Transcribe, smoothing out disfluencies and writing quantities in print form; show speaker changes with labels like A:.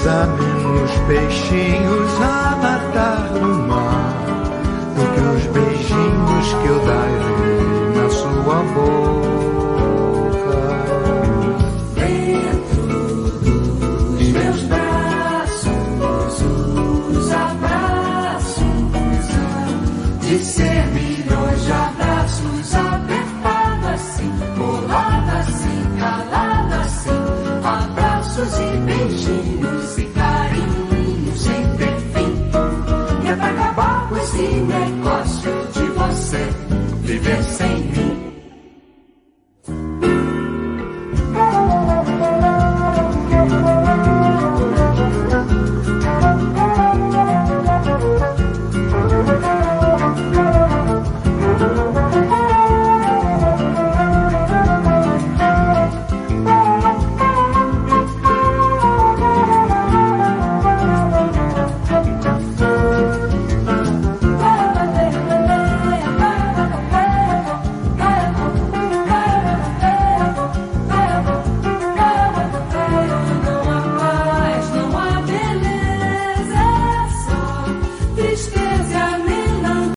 A: Há menos peixinhos a nadar no mar do que os beijinhos que eu darei na sua boca.
B: Dentro dos meus braços, os abraços hão de ser milhões de abraços, apertado assim, colado assim, calado assim, abraços e beijinhos e